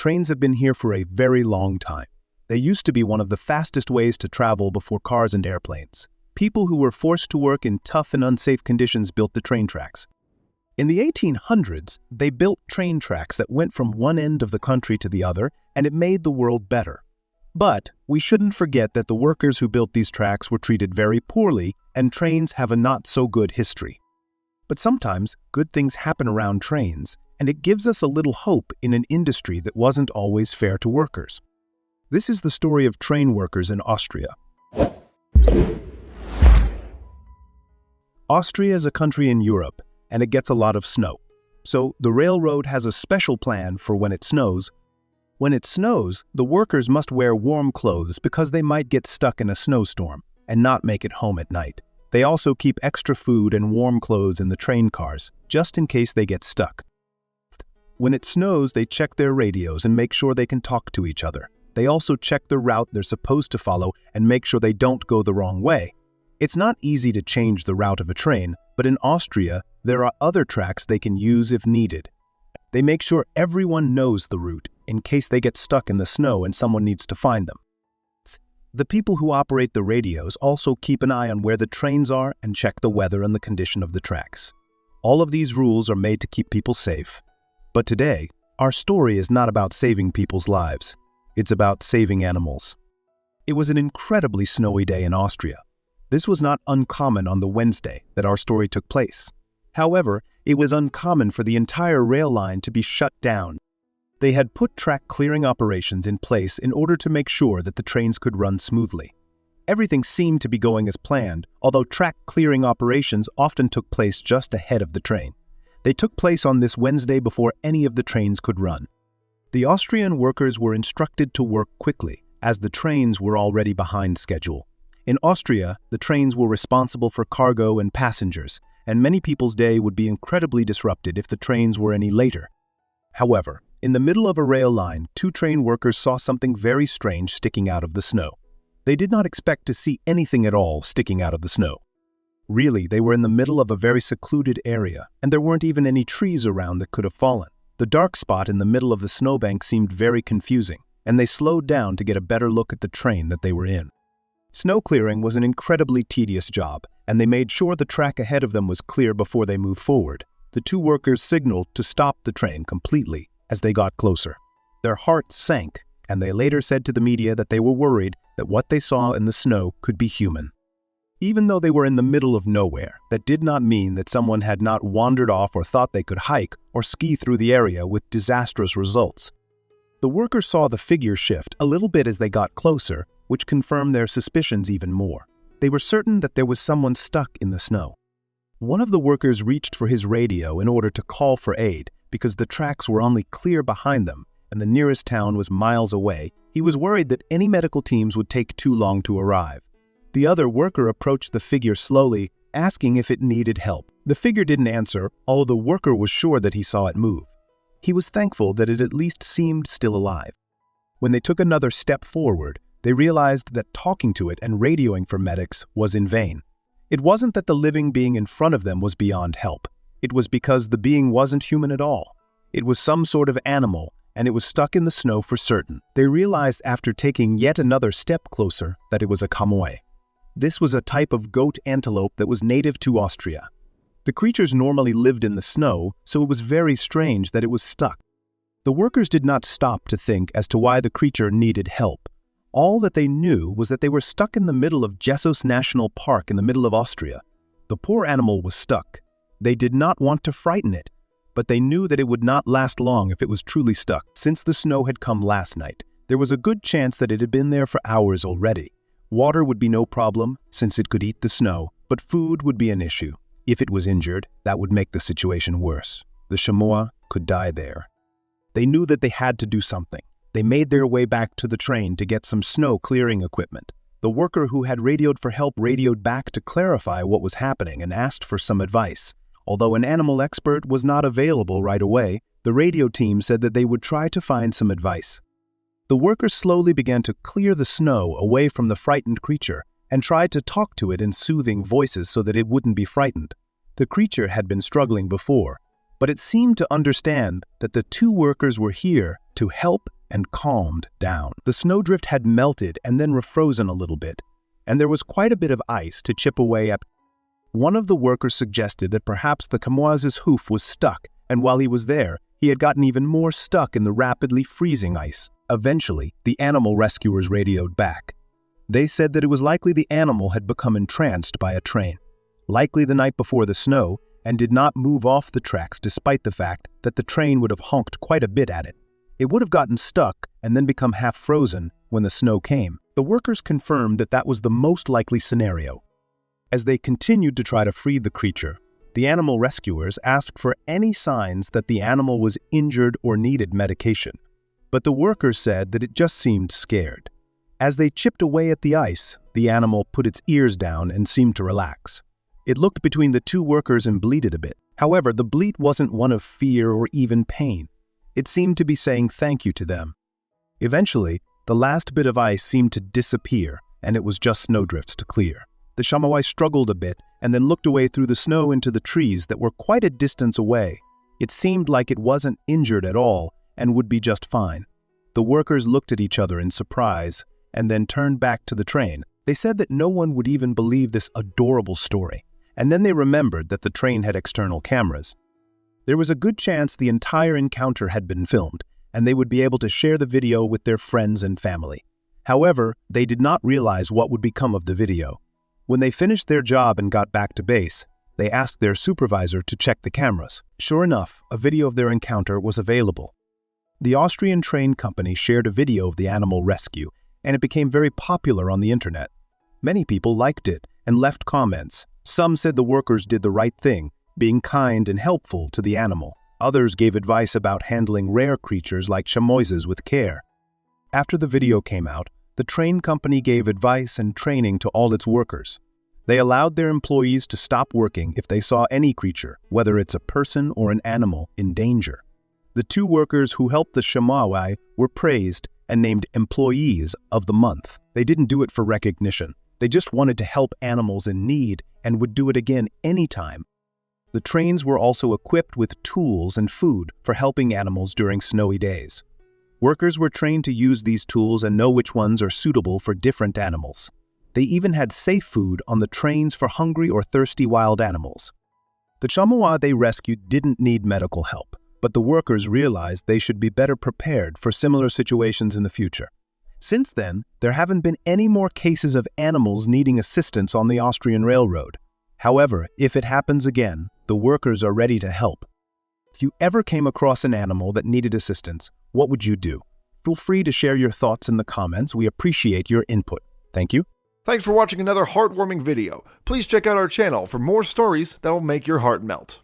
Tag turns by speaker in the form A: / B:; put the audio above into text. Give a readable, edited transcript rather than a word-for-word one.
A: trains have been here for a very long time. They used to be one of the fastest ways to travel before cars and airplanes. People who were forced to work in tough and unsafe conditions built the train tracks. In the 1800s, they built train tracks that went from one end of the country to the other, and it made the world better. But we shouldn't forget that the workers who built these tracks were treated very poorly, and trains have a not-so-good history. But sometimes, good things happen around trains, and it gives us a little hope in an industry that wasn't always fair to workers. This is the story of train workers in Austria. Austria is a country in Europe, and it gets a lot of snow. So the railroad has a special plan for when it snows. When it snows, the workers must wear warm clothes because they might get stuck in a snowstorm and not make it home at night. They also keep extra food and warm clothes in the train cars, just in case they get stuck. When it snows, they check their radios and make sure they can talk to each other. They also check the route they're supposed to follow and make sure they don't go the wrong way. It's not easy to change the route of a train, but in Austria, there are other tracks they can use if needed. They make sure everyone knows the route in case they get stuck in the snow and someone needs to find them. The people who operate the radios also keep an eye on where the trains are and check the weather and the condition of the tracks. All of these rules are made to keep people safe. But today, our story is not about saving people's lives. It's about saving animals. It was an incredibly snowy day in Austria. This was not uncommon on the Wednesday that our story took place. However, it was uncommon for the entire rail line to be shut down. They had put track clearing operations in place in order to make sure that the trains could run smoothly. Everything seemed to be going as planned, although track clearing operations often took place just ahead of the train. They took place on this Wednesday before any of the trains could run. The Austrian workers were instructed to work quickly, as the trains were already behind schedule. In Austria, the trains were responsible for cargo and passengers, and many people's day would be incredibly disrupted if the trains were any later. However, in the middle of a rail line, two train workers saw something very strange sticking out of the snow. They did not expect to see anything at all sticking out of the snow. Really, they were in the middle of a very secluded area, and there weren't even any trees around that could have fallen. The dark spot in the middle of the snowbank seemed very confusing, and they slowed down to get a better look at the train that they were in. Snow clearing was an incredibly tedious job, and they made sure the track ahead of them was clear before they moved forward. The two workers signaled to stop the train completely as they got closer. Their hearts sank, and they later said to the media that they were worried that what they saw in the snow could be human. Even though they were in the middle of nowhere, that did not mean that someone had not wandered off or thought they could hike or ski through the area with disastrous results. The workers saw the figure shift a little bit as they got closer, which confirmed their suspicions even more. They were certain that there was someone stuck in the snow. One of the workers reached for his radio in order to call for aid because the tracks were only clear behind them and the nearest town was miles away. He was worried that any medical teams would take too long to arrive. The other worker approached the figure slowly, asking if it needed help. The figure didn't answer, although the worker was sure that he saw it move. He was thankful that it at least seemed still alive. When they took another step forward, they realized that talking to it and radioing for medics was in vain. It wasn't that the living being in front of them was beyond help. It was because the being wasn't human at all. It was some sort of animal, and it was stuck in the snow for certain. They realized after taking yet another step closer that it was a chamois. This was a type of goat antelope that was native to Austria. The creatures normally lived in the snow, so it was very strange that it was stuck. The workers did not stop to think as to why the creature needed help. All that they knew was that they were stuck in the middle of Jessos National Park in the middle of Austria. The poor animal was stuck. They did not want to frighten it, but they knew that it would not last long if it was truly stuck. Since the snow had come last night, there was a good chance that it had been there for hours already. Water would be no problem, since it could eat the snow, but food would be an issue. If it was injured, that would make the situation worse. The chamois could die there. They knew that they had to do something. They made their way back to the train to get some snow clearing equipment. The worker who had radioed for help radioed back to clarify what was happening and asked for some advice. Although an animal expert was not available right away, the radio team said that they would try to find some advice. The workers slowly began to clear the snow away from the frightened creature and tried to talk to it in soothing voices so that it wouldn't be frightened. The creature had been struggling before, but it seemed to understand that the two workers were here to help and calmed down. The snowdrift had melted and then refrozen a little bit, and there was quite a bit of ice to chip away at. One of the workers suggested that perhaps the chamois's hoof was stuck, and while he was there, he had gotten even more stuck in the rapidly freezing ice. Eventually, the animal rescuers radioed back. They said that it was likely the animal had become entranced by a train, likely the night before the snow, and did not move off the tracks despite the fact that the train would have honked quite a bit at it. It would have gotten stuck and then become half frozen when the snow came. The workers confirmed that that was the most likely scenario. As they continued to try to free the creature, the animal rescuers asked for any signs that the animal was injured or needed medication, but the workers said that it just seemed scared. As they chipped away at the ice, the animal put its ears down and seemed to relax. It looked between the two workers and bleated a bit. However, the bleat wasn't one of fear or even pain. It seemed to be saying thank you to them. Eventually, the last bit of ice seemed to disappear, and it was just snowdrifts to clear. The chamois struggled a bit and then looked away through the snow into the trees that were quite a distance away. It seemed like it wasn't injured at all and would be just fine. The workers looked at each other in surprise and then turned back to the train. They said that no one would even believe this adorable story, and then they remembered that the train had external cameras. There was a good chance the entire encounter had been filmed, and they would be able to share the video with their friends and family. However, they did not realize what would become of the video. When they finished their job and got back to base, they asked their supervisor to check the cameras. Sure enough, a video of their encounter was available. The Austrian train company shared a video of the animal rescue, and it became very popular on the internet. Many people liked it and left comments. Some said the workers did the right thing, being kind and helpful to the animal. Others gave advice about handling rare creatures like chamoises with care. After the video came out, the train company gave advice and training to all its workers. They allowed their employees to stop working if they saw any creature, whether it's a person or an animal, in danger. The two workers who helped the chamois were praised and named Employees of the Month. They didn't do it for recognition. They just wanted to help animals in need and would do it again anytime. The trains were also equipped with tools and food for helping animals during snowy days. Workers were trained to use these tools and know which ones are suitable for different animals. They even had safe food on the trains for hungry or thirsty wild animals. The chamois they rescued didn't need medical help, but the workers realized they should be better prepared for similar situations in the future. Since then, there haven't been any more cases of animals needing assistance on the Austrian railroad. However, if it happens again, the workers are ready to help. If you ever came across an animal that needed assistance, what would you do? Feel free to share your thoughts in the comments. We appreciate your input. Thank you.
B: Thanks for watching another heartwarming video. Please check out our channel for more stories that will make your heart melt.